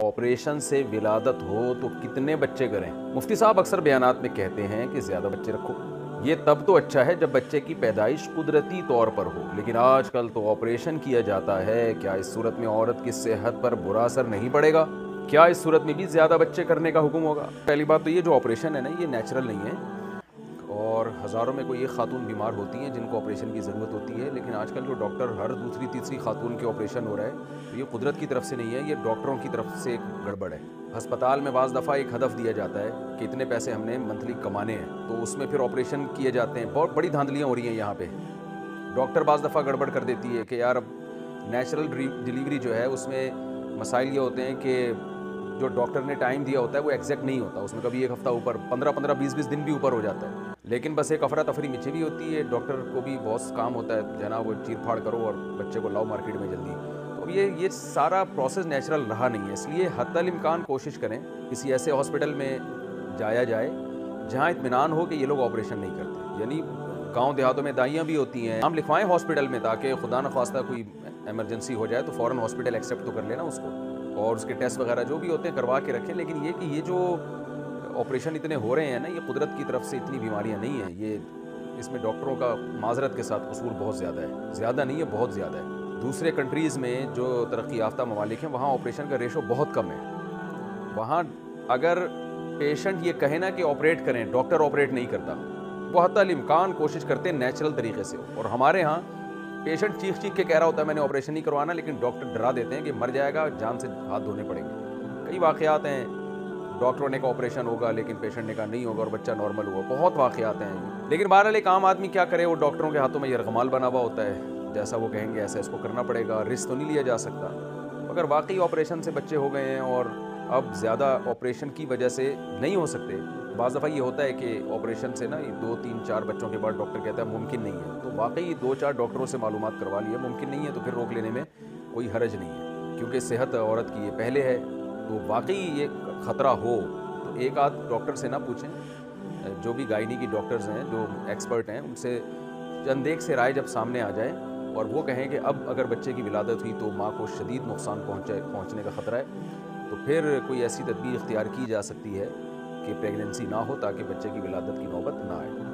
Operation से विलादत हो तो कितने बच्चे करें? मुफ्ती साहब अक्सर बयानात में कहते हैं कि ज़्यादा बच्चे रखो। ये तब तो अच्छा है जब बच्चे की पैदाइश कुदरती तौर पर हो, लेकिन आजकल तो ऑपरेशन किया जाता है। क्या इस सूरत में औरत की सेहत पर बुरा असर नहीं पड़ेगा? क्या इस सूरत में भी ज़्यादा बच्चे करने का हुक्म होगा? पहली बात तो ये जो ऑपरेशन है ना, ये नेचुरल नहीं है और हज़ारों में कोई एक खातून बीमार होती हैं जिनको ऑपरेशन की ज़रूरत होती है, लेकिन आजकल जो डॉक्टर हर दूसरी तीसरी खातून के ऑपरेशन हो रहा है, तो ये कुदरत की तरफ से नहीं है, ये डॉक्टरों की तरफ से एक गड़बड़ है। अस्पताल में बाज़ दफ़ा एक हदफ दिया जाता है कि इतने पैसे हमने मंथली कमाने हैं, तो उसमें फिर ऑपरेशन किए जाते हैं। बहुत बड़ी धांधलियाँ हो रही हैं यहाँ पे। डॉक्टर बाज़ दफ़ा गड़बड़ कर देती है कि यार अब नेचुरल डिलीवरी जो है उसमें मसाइल ये होते हैं कि जो डॉक्टर ने टाइम दिया होता है वो एग्जैक्ट नहीं होता, उसमें कभी एक हफ़्ता ऊपर 15-15, 20-20 दिन भी ऊपर हो जाता है। लेकिन बस एक अफरा तफरी मची भी होती है, डॉक्टर को भी बहुत काम होता है, जनाब वो चीर फाड़ करो और बच्चे को लाओ मार्केट में जल्दी। तो ये सारा प्रोसेस नेचुरल रहा नहीं है, इसलिए हद्दल इम्कान कोशिश करें किसी ऐसे हॉस्पिटल में जाया जाए जहाँ इत्मीनान हो कि ये लोग ऑपरेशन नहीं करते। यानी गाँव देहातों में दाइयाँ भी होती हैं, हम लिखवाएँ हॉस्पिटल में ताकि खुदा न खास्ता कोई एमरजेंसी हो जाए तो फ़ौरन हॉस्पिटल एक्सेप्ट तो कर लेना उसको, और उसके टेस्ट वगैरह जो भी होते हैं करवा के रखें। लेकिन ये कि ये जो ऑपरेशन इतने हो रहे हैं ना, ये कुदरत की तरफ से इतनी बीमारियां नहीं हैं, ये इसमें डॉक्टरों का माजरत के साथ कसूर बहुत ज़्यादा है, ज़्यादा नहीं है, बहुत ज़्यादा है। दूसरे कंट्रीज़ में जो तरक्की याफ्ता ममालिक हैं वहाँ ऑपरेशन का रेशो बहुत कम है। वहाँ अगर पेशेंट ये कहे ना कि ऑपरेट करें, डॉक्टर ऑपरेट नहीं करता, वो हत्तल इम्कान कोशिश करते हैं नेचुरल तरीके से। और हमारे यहाँ पेशेंट चीख चीख के कह रहा होता है मैंने ऑपरेशन नहीं करवाना, लेकिन डॉक्टर डरा देते हैं कि मर जाएगा, जान से हाथ धोने पड़ेंगे। कई वाक़यात हैं, डॉक्टरों ने कहा ऑपरेशन होगा लेकिन पेशेंट ने कहा नहीं होगा और बच्चा नॉर्मल हुआ, बहुत वाक़यात हैं। लेकिन बहरहाल एक आम आदमी क्या करे, वो डॉक्टरों के हाथों में यरगमाल बना हुआ होता है, जैसा वो कहेंगे ऐसा इसको करना पड़ेगा, रिस्क तो नहीं लिया जा सकता। अगर वाकई ऑपरेशन से बच्चे हो गए हैं और अब ज़्यादा ऑपरेशन की वजह से नहीं हो सकते, बाज़ दफ़ा ये होता है कि ऑपरेशन से ना 2, 3, 4 बच्चों के बाद डॉक्टर कहता है मुमकिन नहीं है, तो वाकई 2-4 डॉक्टरों से मालूमात करवा लिया, मुमकिन नहीं है तो फिर रोक लेने में कोई हरज नहीं है, क्योंकि सेहत औरत की ये पहले है। तो वाकई ये ख़तरा हो तो एक आध डॉक्टर से ना पूछें, जो भी गायनी की डॉक्टर्स हैं जो एक्सपर्ट हैं उनसे चंद एक से राय जब सामने आ जाए और वो कहें कि अब अगर बच्चे की विलादत हुई तो माँ को शदीद नुकसान पहुँचने का ख़तरा है, तो फिर कोई ऐसी तदबीर इख्तियार की जा सकती है कि प्रेगनेंसी ना हो ताकि बच्चे की विलादत की नौबत ना आए।